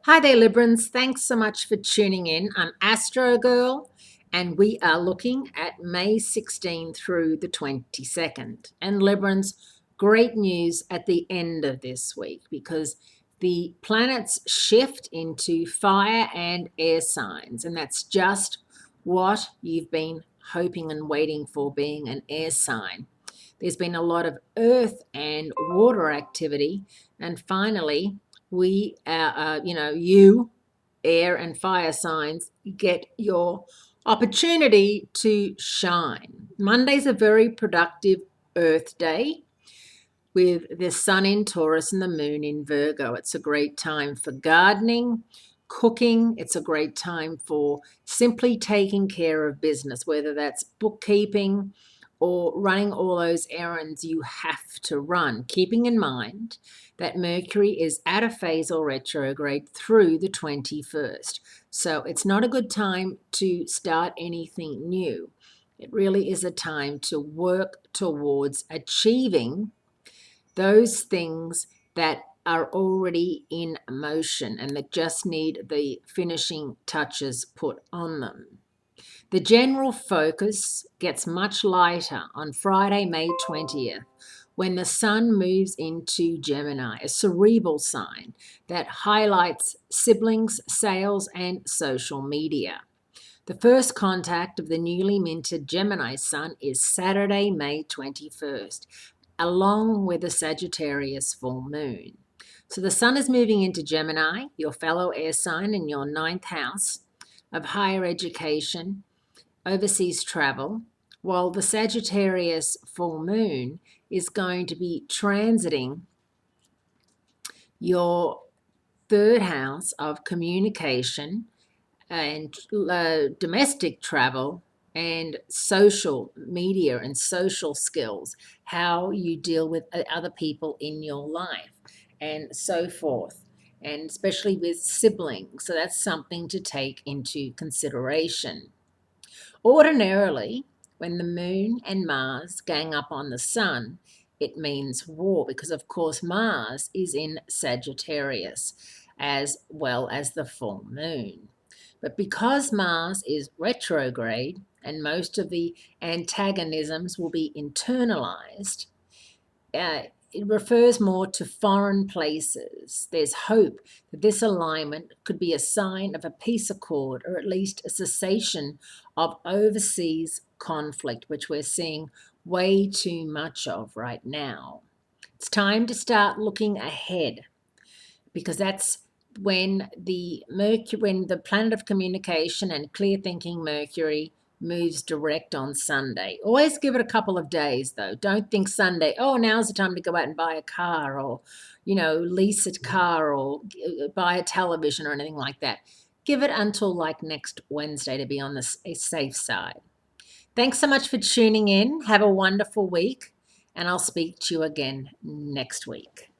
Hi there, Librans. Thanks so much for tuning in. I'm Astrogirl, and we are looking at May 16 through the 22nd. And Librans, great news at the end of this week because the planets shift into fire and air signs, and that's just what you've been hoping and waiting for, being an air sign. There's been a lot of earth and water activity, and finally, we, you, air and fire signs, get your opportunity to shine. Monday's a very productive Earth Day with the sun in Taurus and the moon in Virgo. It's a great time for gardening, cooking. It's a great time for simply taking care of business, whether that's bookkeeping or running all those errands you have to run, keeping in mind that Mercury is at a phasal retrograde through the 21st. So it's not a good time to start anything new. It really is a time to work towards achieving those things that are already in motion and that just need the finishing touches put on them. The general focus gets much lighter on Friday, May 20th, when the sun moves into Gemini, a cerebral sign that highlights siblings, sales, and social media. The first contact of the newly minted Gemini sun is Saturday, May 21st, along with the Sagittarius full moon. So the sun is moving into Gemini, your fellow air sign, in your ninth house of higher education, overseas travel, while the Sagittarius full moon is going to be transiting your third house of communication and domestic travel and social media and social skills, how you deal with other people in your life and so forth, and especially with siblings. So that's something to take into consideration. Ordinarily, when the moon and Mars gang up on the sun, it means war because, of course, Mars is in Sagittarius as well as the full moon. But because Mars is retrograde and most of the antagonisms will be internalized, it refers more to foreign places. There's hope that this alignment could be a sign of a peace accord or at least a cessation of overseas conflict, which we're seeing way too much of right now. It's time to start looking ahead because that's when the planet of communication and clear thinking Mercury moves direct on Sunday. Always give it a couple of days though. Don't think Sunday, oh, now's the time to go out and buy a car or, lease a car or buy a television or anything like that. Give it until like next Wednesday to be on the safe side. Thanks so much for tuning in. Have a wonderful week, and I'll speak to you again next week.